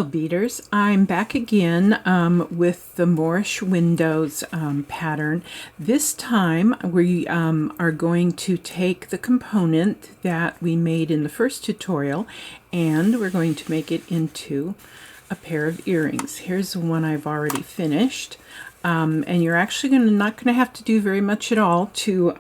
Hello beaders, I'm back again with the Moorish Windows pattern. This time we are going to take the component that we made in the first tutorial and we're going to make it into a pair of earrings. Here's one I've already finished, and you're actually not going to have to do very much at all to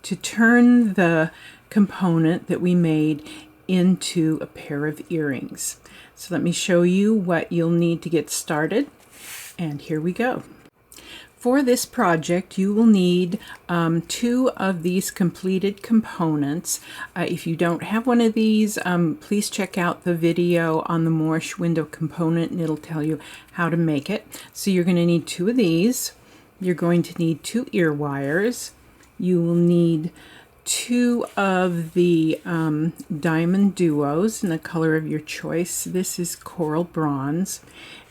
turn the component that we made into a pair of earrings. So let me show you what you'll need to get started, and here we go. For this project you will need 2 of these completed components. If you don't have one of these, please check out the video on the Moorish window component and it'll tell you how to make it. So you're going to need 2 of these. You're going to need 2 ear wires. You will need 2 of the diamond duos in the color of your choice. This is coral bronze.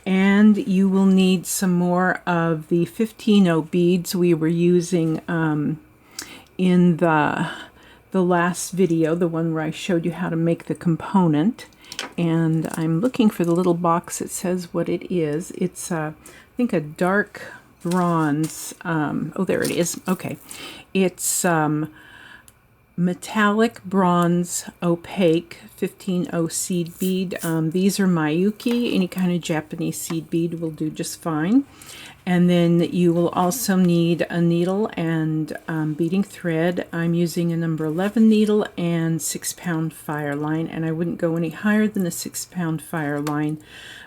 And you will need some more of the 15-0 beads we were using in the last video, the one where I showed you how to make the component. And I'm looking for the little box that says what it is. It's I think a dark bronze. Oh, there it is. Okay. It's metallic bronze opaque 15-0 seed bead. These are Mayuki. Any kind of Japanese seed bead will do just fine. And then you will also need a needle and beading thread. I'm using a number 11 needle and 6-pound fire line, and I wouldn't go any higher than a 6-pound fire line,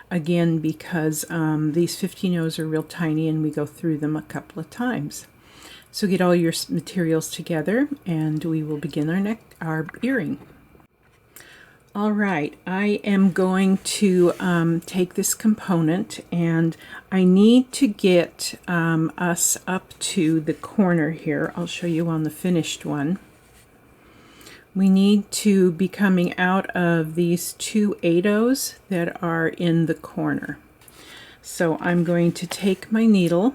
again because these 15-0s are real tiny and we go through them a couple of times. So get all your materials together and we will begin our earring. All right, I am going to take this component and I need to get us up to the corner here. I'll show you on the finished one. We need to be coming out of these 2 8-0s that are in the corner. So I'm going to take my needle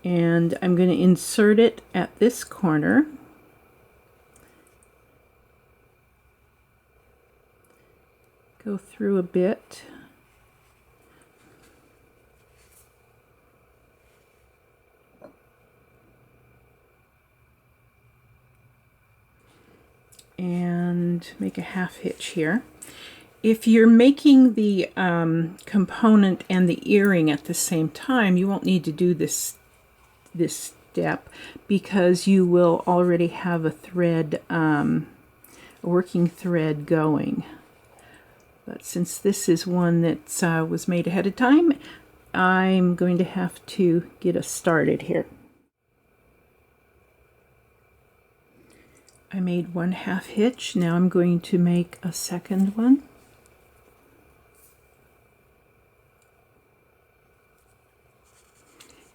and I'm going to insert it at this corner. Go through a bit. And make a half hitch here. If you're making the component and the earring at the same time, you won't need to do this step because you will already have a thread, a working thread going. But since this is one that was made ahead of time, I'm going to have to get us started here. I made 1 half hitch. Now I'm going to make a second one.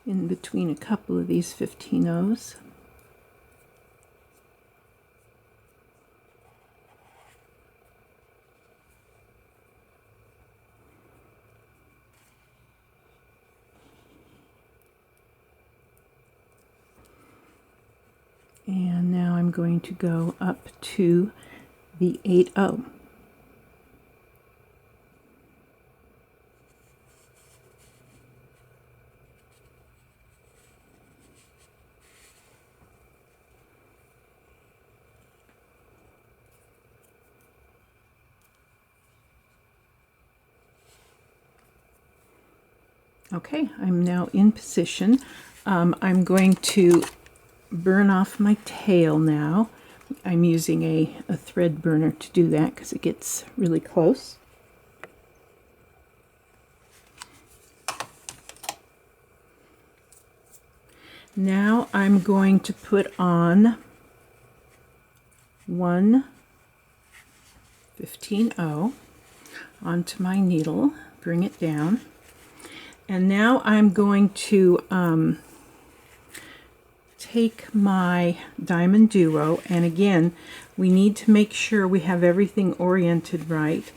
In between a couple of these 15-0s. And now I'm going to go up to the 8-0. Okay, I'm now in position. I'm going to burn off my tail now. I'm using a thread burner to do that because it gets really close. Now I'm going to put on 1 15-0 onto my needle, bring it down. And now I'm going to take my diamond duo, and again we need to make sure we have everything oriented right,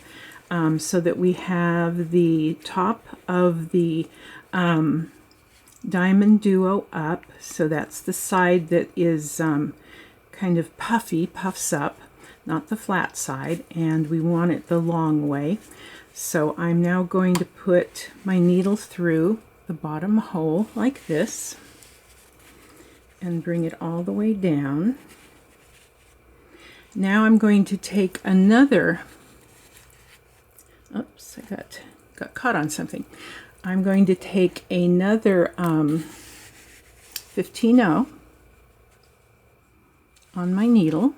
so that we have the top of the diamond duo up, so that's the side that is kind of puffy, puffs up, not the flat side, and we want it the long way. So I'm now going to put my needle through the bottom hole like this and bring it all the way down. Now I'm going to take another, oops, I got caught on something. I'm going to take another 15-0 on my needle.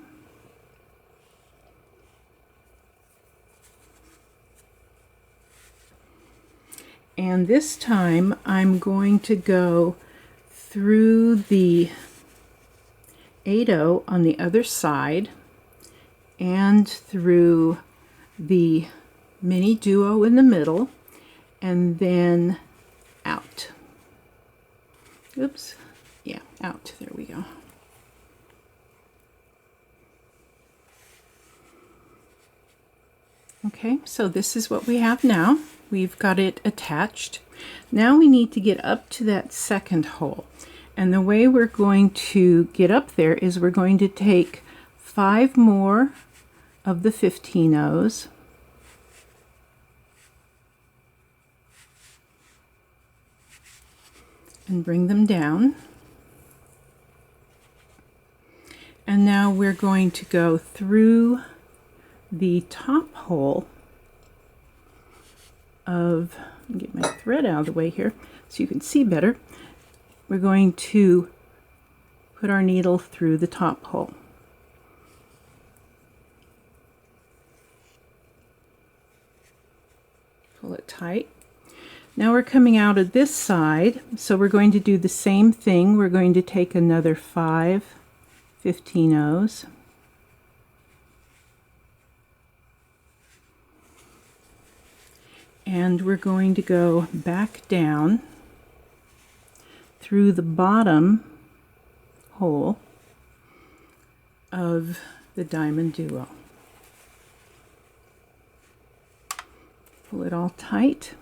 And this time I'm going to go through the 8-0 on the other side and through the mini duo in the middle and then out. Oops, yeah, out. There we go. Okay, so this is what we have now. We've got it attached. Now we need to get up to that second hole. And the way we're going to get up there is we're going to take 5 more of the 15-0s. And bring them down. And now we're going to go through the top hole of, get my thread out of the way here so you can see better. We're going to put our needle through the top hole. Pull it tight. Now we're coming out of this side, so we're going to do the same thing. We're going to take another 5 15-0s. And we're going to go back down through the bottom hole of the diamond duo. Pull it all tight.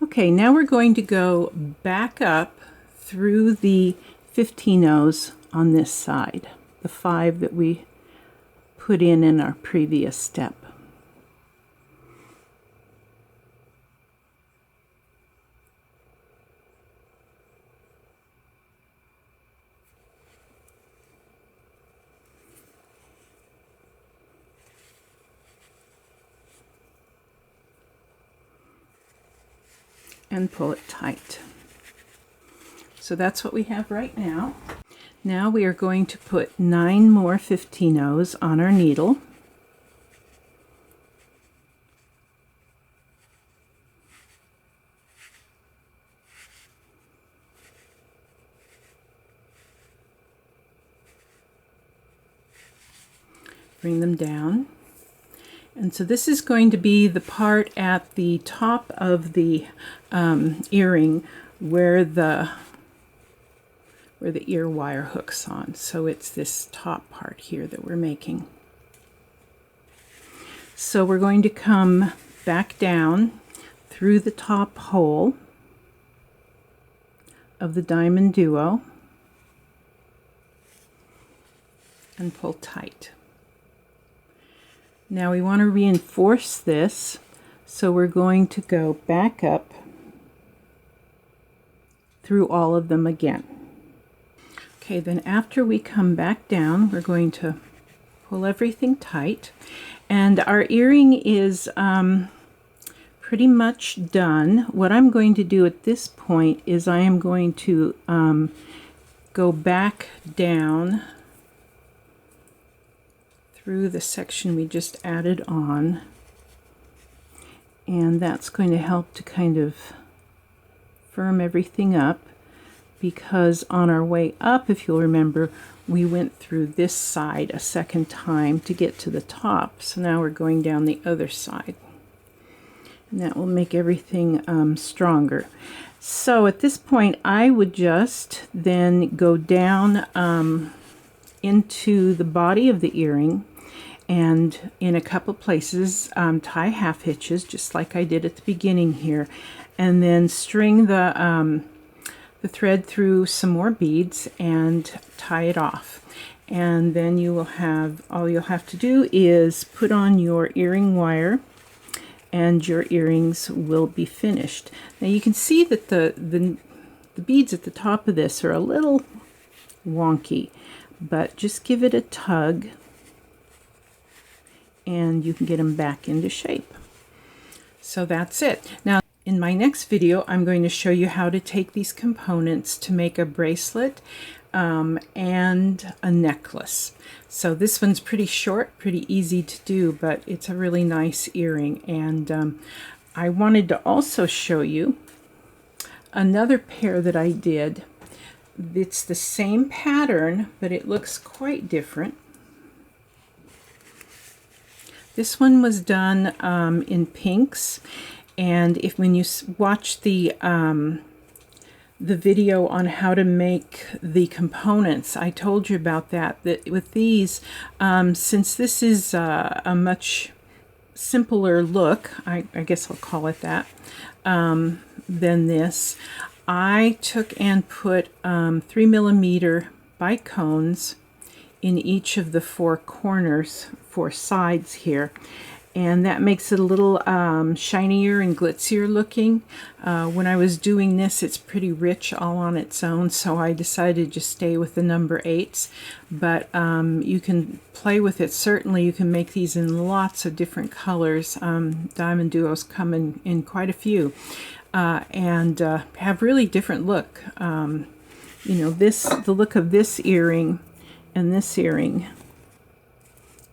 Okay, now we're going to go back up through the 15-0s on this side, the 5 that we put in our previous step. And pull it tight. So that's what we have right now. Now we are going to put 9 more 15-0s on our needle. Bring them down. And so this is going to be the part at the top of the earring where the ear wire hooks on. So it's this top part here that we're making. So we're going to come back down through the top hole of the diamond duo and pull tight. Now we want to reinforce this, so we're going to go back up through all of them again. Okay, then after we come back down, we're going to pull everything tight. And our earring is pretty much done. What I'm going to do at this point is I am going to go back down through the section we just added on, and that's going to help to kind of firm everything up, because on our way up, if you'll remember, we went through this side a second time to get to the top. So now we're going down the other side, and that will make everything stronger. So at this point I would just then go down into the body of the earring, and in a couple places tie half hitches just like I did at the beginning here, and then string the thread through some more beads and tie it off. and then you will have, all you'll have to do is put on your earring wire and your earrings will be finished. Now you can see that the beads at the top of this are a little wonky, but just give it a tug and you can get them back into shape. So that's it. Now in my next video, I'm going to show you how to take these components to make a bracelet and a necklace. So this one's pretty short, pretty easy to do, but it's a really nice earring. And I wanted to also show you another pair that I did. It's the same pattern, but it looks quite different. This one was done in pinks, and when you watch the video on how to make the components, I told you about that with these, since this is a much simpler look, I guess I'll call it that, than this, I took and put 3mm bicones in each of the 4 corners, 4 sides here, and that makes it a little shinier and glitzier looking. When I was doing this, it's pretty rich all on its own, so I decided to just stay with the number 8s, but you can play with it. Certainly you can make these in lots of different colors. Diamond Duos come in quite a few, and have really different look. You know, the look of this earring and this earring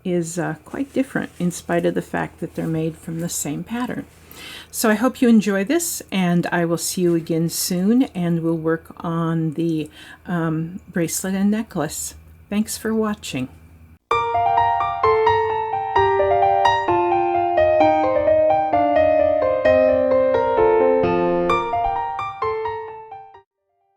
is quite different, in spite of the fact that they're made from the same pattern. So I hope you enjoy this, and I will see you again soon, and we'll work on the bracelet and necklace. Thanks for watching.